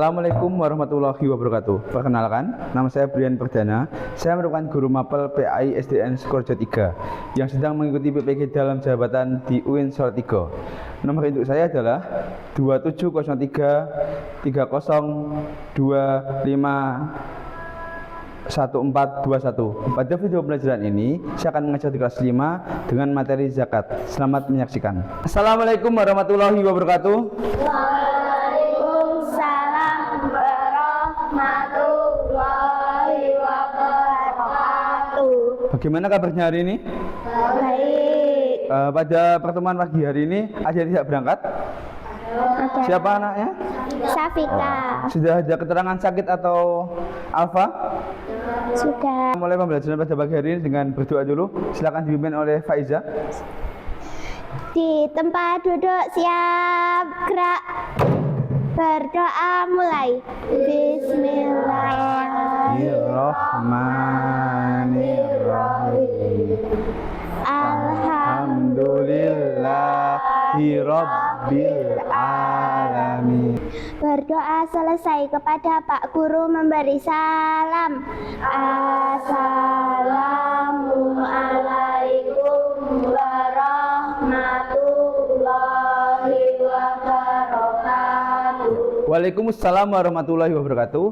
Assalamualaikum warahmatullahi wabarakatuh. Perkenalkan, nama saya Brian Perdana. Saya merupakan guru mapel PAI SDN Sukorejo 3 yang sedang mengikuti PPG dalam jabatan di UIN Salatiga. Nomor induk saya adalah 2703 30251421. Pada video pelajaran ini, saya akan mengajar di kelas 5 dengan materi zakat. Selamat menyaksikan. Assalamualaikum warahmatullahi wabarakatuh. Waalaikumsalam warahmatullahi wabarakatuh. Bagaimana kabarnya hari ini? Baik. Pada pertemuan pagi hari ini, ada yang tidak berangkat? Ada. Siapa anaknya? Safika. Sudah ada keterangan sakit atau alfa? Sudah. Mulai pembelajaran pada pagi hari ini dengan berdoa dulu. Silakan dipimpin oleh Faiza. Di tempat duduk siap, gerak. Berdoa mulai. Bismillahirrahmanirrahim. Alhamdulillahirabbil alamin. Berdoa selesai kepada Pak Guru memberi salam. Assalamualaikum warahmatullahi wabarakatuh. Waalaikumsalam warahmatullahi wabarakatuh.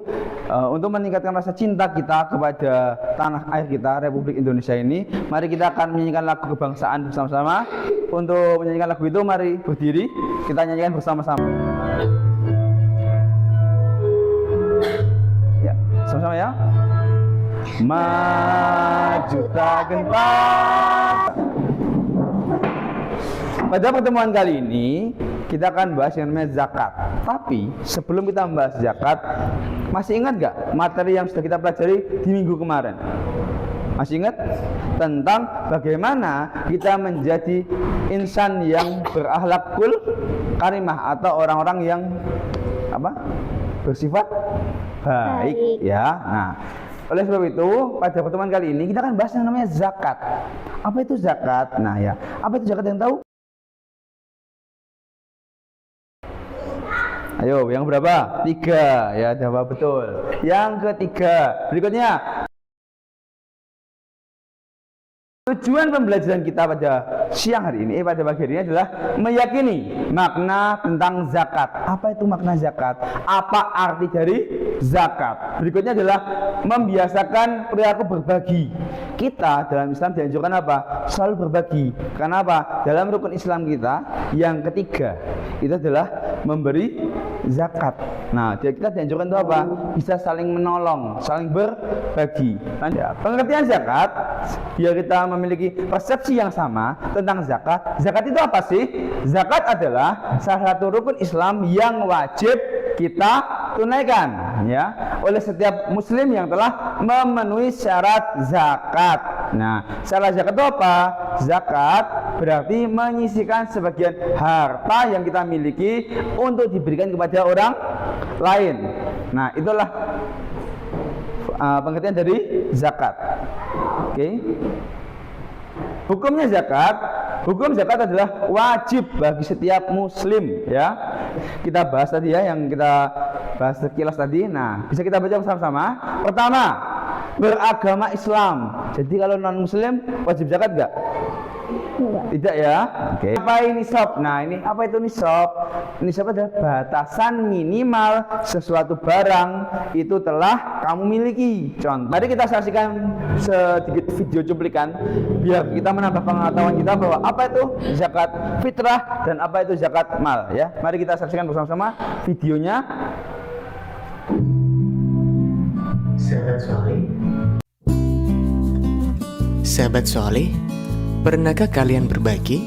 Untuk meningkatkan rasa cinta kita kepada tanah air kita, Republik Indonesia ini, mari kita akan menyanyikan lagu kebangsaan bersama-sama. Untuk menyanyikan lagu itu, mari berdiri, kita nyanyikan bersama-sama. Ya, sama-sama ya. Maju tak gentar. Pada pertemuan kali ini kita akan bahas yang namanya zakat. Tapi sebelum kita membahas zakat, masih ingat gak materi yang sudah kita pelajari di minggu kemarin? Masih ingat? Tentang bagaimana kita menjadi insan yang berakhlakul karimah atau orang-orang yang bersifat baik ya. Nah, oleh sebab itu pada pertemuan kali ini kita akan bahas yang namanya zakat. Apa itu zakat? Nah ya, apa itu zakat yang tahu? Ayo, yang berapa? 3. Ya, jawab betul. Yang ketiga, berikutnya. Tujuan pembelajaran kita pada siang hari ini, pada pagi hari ini adalah meyakini makna tentang zakat. Apa itu makna zakat? Apa arti dari zakat? Berikutnya adalah membiasakan perilaku berbagi. Kita dalam Islam dianjurkan apa? Selalu berbagi. Karena apa? Dalam rukun Islam kita yang ketiga itu adalah memberi zakat. Nah, kita dianjurkan itu apa? Bisa saling menolong, saling berbagi. Pengertian zakat, biar kita memiliki persepsi yang sama tentang zakat. Zakat itu apa sih? Zakat adalah salah satu rukun Islam yang wajib kita tunaikan ya oleh setiap muslim yang telah memenuhi syarat zakat. Nah, syarat zakat itu apa? Zakat berarti menyisihkan sebagian harta yang kita miliki untuk diberikan kepada orang lain. Nah, itulah pengertian dari zakat. Oke. Hukum zakat adalah wajib bagi setiap muslim ya. Kita bahas tadi ya, yang kita bahas sekilas tadi. Nah, bisa kita baca bersama-sama. Pertama, beragama Islam. Jadi kalau non muslim wajib zakat enggak? Tidak ya. Oke. Apa ini nisab? Nah, ini apa itu nisab? Nisab adalah batasan minimal sesuatu barang itu telah kamu miliki. Contoh. Mari kita saksikan sedikit video cuplikan biar kita menambah pengetahuan kita bahwa apa itu zakat fitrah dan apa itu zakat mal ya. Mari kita saksikan bersama-sama videonya. Sahabat soleh, pernahkah kalian berbagi?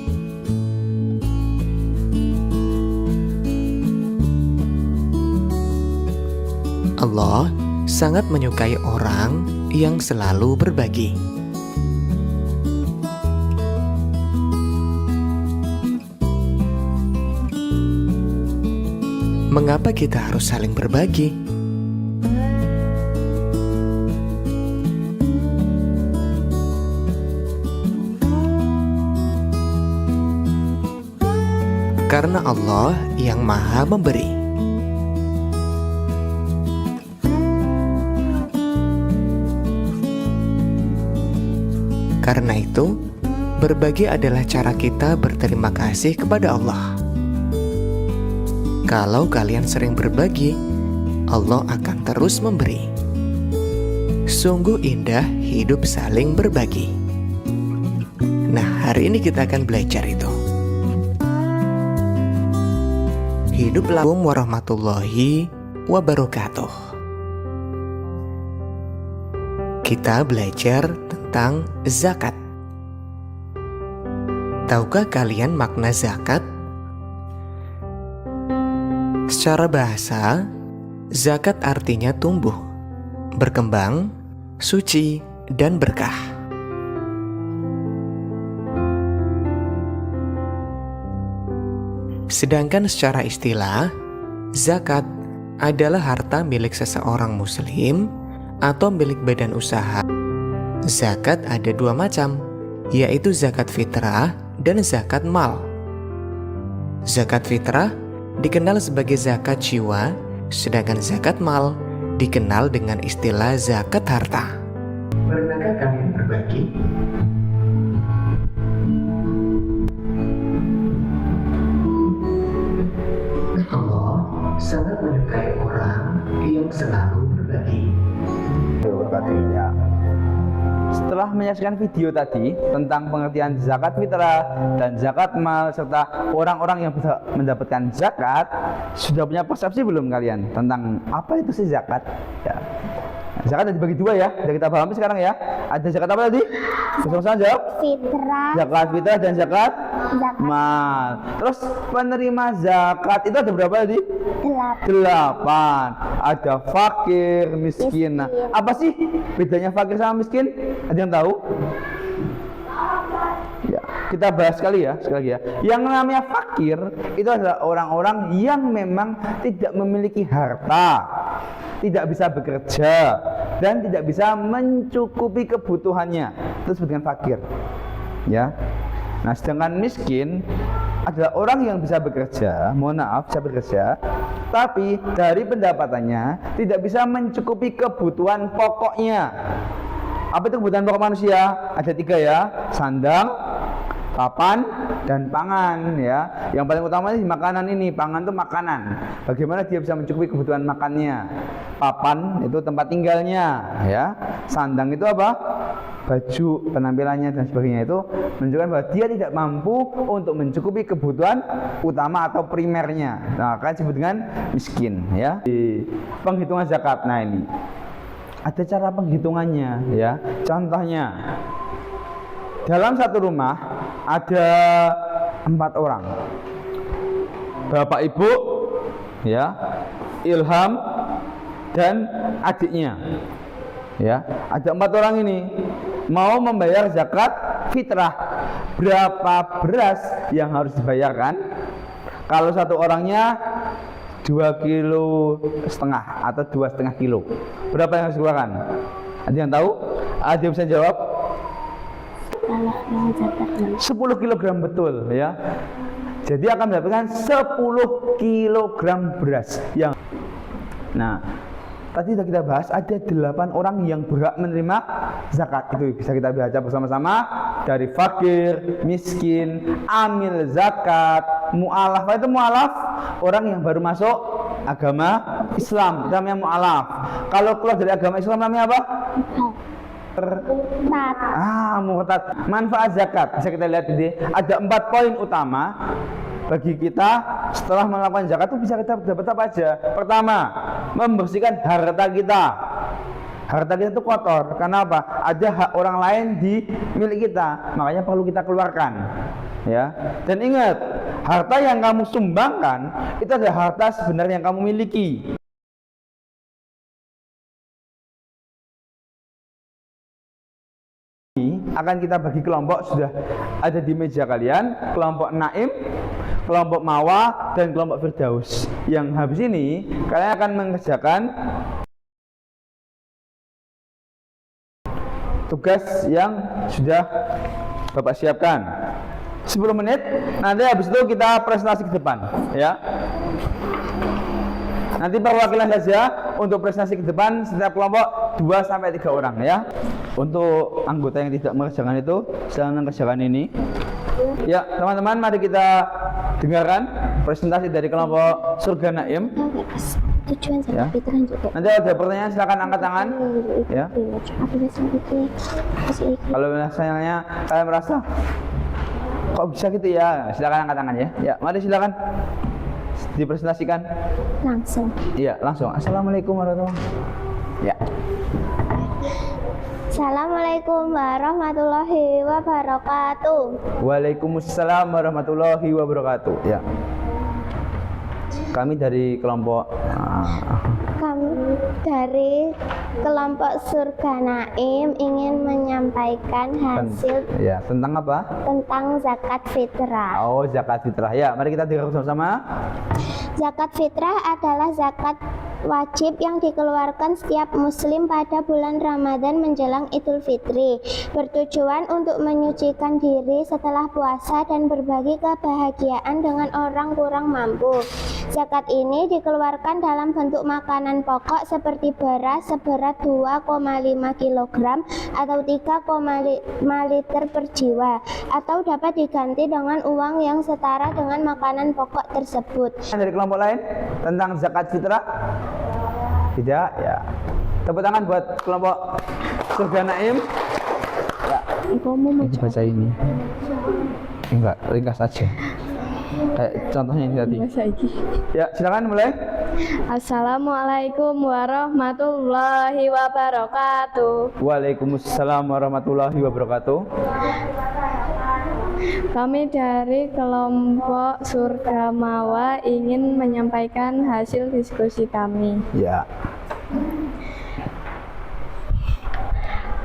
Allah sangat menyukai orang yang selalu berbagi. Mengapa kita harus saling berbagi? Karena Allah yang Maha Memberi. Karena itu, berbagi adalah cara kita berterima kasih kepada Allah. Kalau kalian sering berbagi, Allah akan terus memberi. Sungguh indah hidup saling berbagi. Nah, hari ini kita akan belajar itu. Hiduplah warahmatullahi wabarakatuh. Kita belajar tentang zakat. Tahukah kalian makna zakat? Secara bahasa, zakat artinya tumbuh, berkembang, suci, dan berkah. Sedangkan secara istilah, zakat adalah harta milik seseorang muslim atau milik badan usaha. Zakat ada dua macam, yaitu zakat fitrah dan zakat mal. Zakat fitrah dikenal sebagai zakat jiwa, sedangkan zakat mal dikenal dengan istilah zakat harta. Pernahkah kalian berbagi? Allah sangat menyukai orang yang selalu berbagi. Ya. Setelah menyaksikan video tadi tentang pengertian zakat fitrah dan zakat mal serta orang-orang yang bisa mendapatkan zakat, sudah punya persepsi belum kalian tentang apa itu sih zakat? Ya. Zakat ada dibagi dua ya, sudah kita pahami sekarang ya. Ada zakat apa tadi? Bersama-sama jawab. Fitrah. Zakat fitrah dan zakat mal. Terus penerima zakat itu ada berapa tadi? 8. Ada fakir, miskin. Nah, apa sih bedanya fakir sama miskin? Ada yang tahu? Ya, kita bahas sekali ya. Yang namanya fakir itu adalah orang-orang yang memang tidak memiliki harta, tidak bisa bekerja, dan tidak bisa mencukupi kebutuhannya. Itu disebut dengan fakir. Ya. Nah, sedangkan miskin adalah orang yang bisa bekerja, bisa bekerja, tapi dari pendapatannya tidak bisa mencukupi kebutuhan pokoknya. Apa itu kebutuhan pokok manusia? Ada 3 ya, sandang, papan, dan pangan ya. Yang paling utama di makanan ini, pangan itu makanan. Bagaimana dia bisa mencukupi kebutuhan makannya? Papan itu tempat tinggalnya ya. Sandang itu apa? Baju, penampilannya dan sebagainya. Itu menunjukkan bahwa dia tidak mampu untuk mencukupi kebutuhan utama atau primernya. Nah, kan disebut dengan miskin ya. Di penghitungan zakat. Nah, ini ada cara penghitungannya ya. Contohnya, dalam satu rumah ada 4 orang, bapak ibu ya, Ilham dan adiknya ya. Ada 4 orang ini mau membayar zakat fitrah. Berapa beras yang harus dibayarkan? Kalau satu orangnya 2,5 kilo atau 2,5 kilo, berapa yang harus dikeluarkan? Ada yang tahu? Ada yang bisa jawab? 10 kilogram betul ya. Jadi akan mendapatkan 10 kilogram beras yang. Nah, tadi sudah kita bahas ada 8 orang yang berhak menerima zakat. Itu bisa kita baca bersama-sama dari fakir, miskin, amil zakat, mu'alaf. Apa itu mu'alaf? Orang yang baru masuk agama Islam, itu namanya mu'alaf. Kalau keluar dari agama Islam namanya apa? Murtad. Manfaat zakat bisa kita lihat ini. Ada 4 poin utama bagi kita setelah melakukan zakat itu bisa kita dapat apa aja. Pertama, membersihkan harta kita. Harta kita itu kotor. Karena apa? Ada hak orang lain di milik kita, makanya perlu kita keluarkan. Ya. Dan ingat, harta yang kamu sumbangkan itu adalah harta sebenarnya yang kamu miliki. Akan kita bagi kelompok, sudah ada di meja kalian, kelompok Naim, kelompok Mawa, dan kelompok Firdaus. Yang habis ini kalian akan mengerjakan tugas yang sudah Bapak siapkan. 10 menit, nanti habis itu kita presentasi ke depan ya. Nanti perwakilan saja untuk presentasi ke depan setiap kelompok 2 sampai 3 orang ya. Untuk anggota yang tidak mengerjakan itu, silakan mengerjakan ini. Ya, teman-teman, mari kita dengarkan presentasi dari kelompok Surga Naim. Tujuan Ya. zakat fitrah juga. Nanti ada pertanyaan silakan angkat tangan. Ya. Kalau misalnya kalian merasa kok bisa gitu ya, silakan angkat tangan ya. Ya, mari silakan dipresentasikan. Langsung. Iya, langsung. Assalamualaikum warahmatullahi wabarakatuh. Ya. Assalamualaikum warahmatullahi wabarakatuh. Waalaikumsalam warahmatullahi wabarakatuh. Ya. Kami dari kelompok Kami dari kelompok Surga Naim ingin menyampaikan hasil ya, tentang apa? tentang zakat fitrah. Oh, zakat fitrah. Ya, mari kita dengar bersama-sama. Zakat fitrah adalah zakat wajib yang dikeluarkan setiap muslim pada bulan Ramadan menjelang Idul Fitri, bertujuan untuk menyucikan diri setelah puasa dan berbagi kebahagiaan dengan orang kurang mampu. Zakat ini dikeluarkan dalam bentuk makanan pokok seperti beras seberat 2,5 kg atau 3,5 liter per jiwa, atau dapat diganti dengan uang yang setara dengan makanan pokok tersebut. Dari kelompok lain tentang zakat fitrah? Tidak, ya. Tepuk tangan buat kelompok Surga Naim. Ya. Baca ini. Enggak, ringkas aja. Kayak contohnya ini tadi. Ya, silakan mulai. Assalamualaikum warahmatullahi wabarakatuh. Waalaikumsalam warahmatullahi wabarakatuh. Kami dari kelompok Surga Mawa ingin menyampaikan hasil diskusi kami Ya.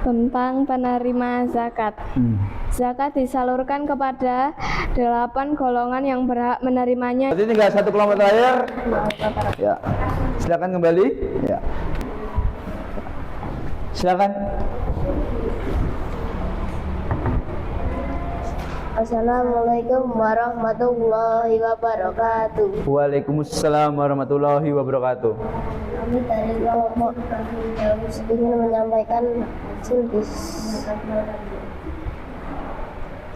tentang penerima zakat. Zakat disalurkan kepada 8 golongan yang berhak menerimanya. Berarti tinggal satu kelompok terakhir. Ya. Silakan kembali. Ya. Silakan. Assalamualaikum warahmatullahi wabarakatuh. Waalaikumsalam warahmatullahi wabarakatuh. Kami dari kelompok ingin menyampaikan hasil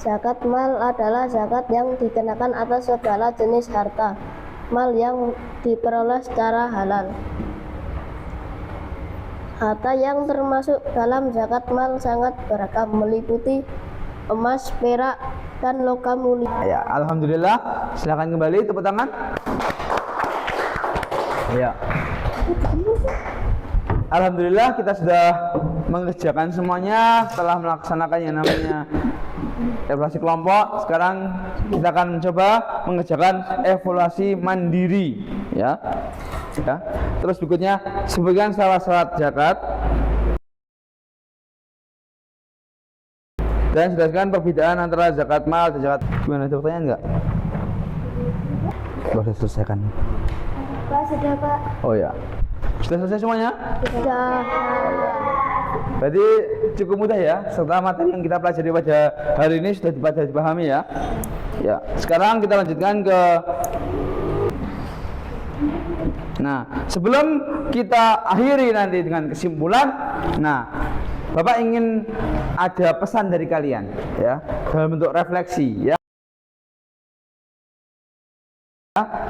zakat mal adalah zakat yang dikenakan atas segala jenis harta mal yang diperoleh secara halal. Harta yang termasuk dalam zakat mal sangat beragam, meliputi emas, perak, dan logam mulia. Ya, alhamdulillah. Silakan kembali, tepuk tangan. Ya. Alhamdulillah kita sudah mengerjakan semuanya setelah melaksanakan yang namanya evaluasi kelompok. Sekarang kita akan mencoba mengerjakan evaluasi mandiri, ya. Ya. Terus berikutnya sebutkan syarat-syarat zakat dan jelaskan perbedaan antara zakat mal dan zakat. Gimana, ada pertanyaan nggak? Sudah selesaikan. Pak, sudah Pak. Oh ya, sudah selesai semuanya? Sudah. Berarti cukup mudah ya. Setelah materi yang kita pelajari pada hari ini sudah dipahami ya. Ya, sekarang kita lanjutkan ke. Nah, sebelum kita akhiri nanti dengan kesimpulan, nah, Bapak ingin ada pesan dari kalian ya dalam bentuk refleksi ya.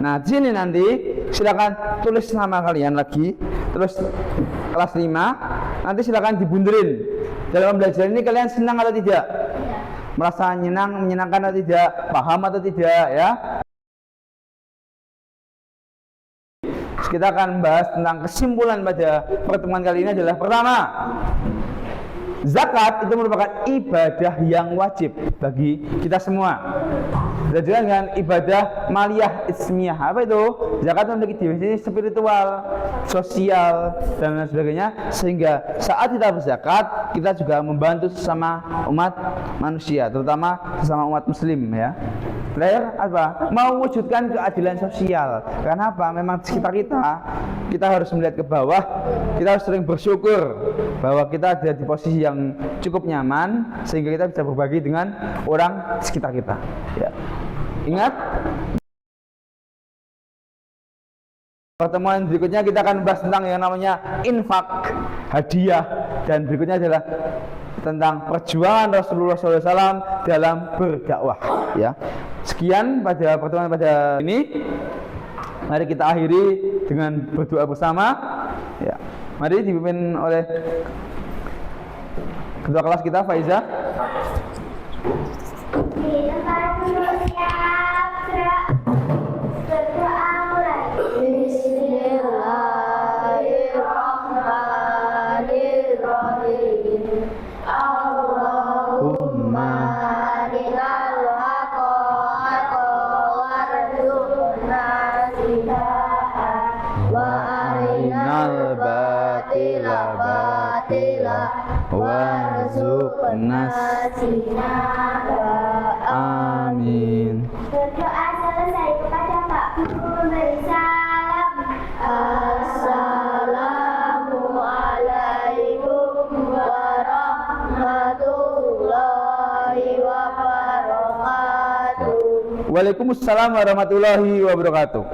Nah, di sini nanti silakan tulis nama kalian lagi, terus kelas 5 nanti silakan dibunderin. Dalam belajar ini kalian senang atau tidak? Merasa menyenangkan atau tidak? Paham atau tidak ya? Kita akan membahas tentang kesimpulan pada pertemuan kali ini adalah pertama, zakat itu merupakan ibadah yang wajib bagi kita semua. Beda dengan ibadah maliyah ismiyah. Apa itu? Zakat memiliki dimensi spiritual, sosial, dan lain sebagainya. Sehingga saat kita berzakat, kita juga membantu sesama umat manusia, terutama sesama umat muslim ya. Terakhir apa? Mewujudkan keadilan sosial. Karena apa? Memang di sekitar kita harus melihat ke bawah. Kita harus sering bersyukur bahwa kita ada di posisi yang cukup nyaman sehingga kita bisa berbagi dengan orang di sekitar kita. Ya. Ingat, Pertemuan berikutnya kita akan bahas tentang yang namanya infak, hadiah, dan berikutnya adalah tentang perjuangan Rasulullah SAW dalam berdakwah. Ya, sekian pada pertemuan pada ini. Mari kita akhiri dengan berdoa bersama. Ya, mari dipimpin oleh ketua kelas kita, Faiza. Bismillahirrahmanirrahim. Allahumma arinal haqqa warzuqna ittiba'ah wa arinal batila warzuqna ijtinabah. Amin. Berdoa selesai kepada Pak Guru memberi salam. Assalamualaikum warahmatullahi wabarakatuh. Waalaikumsalam warahmatullahi wabarakatuh.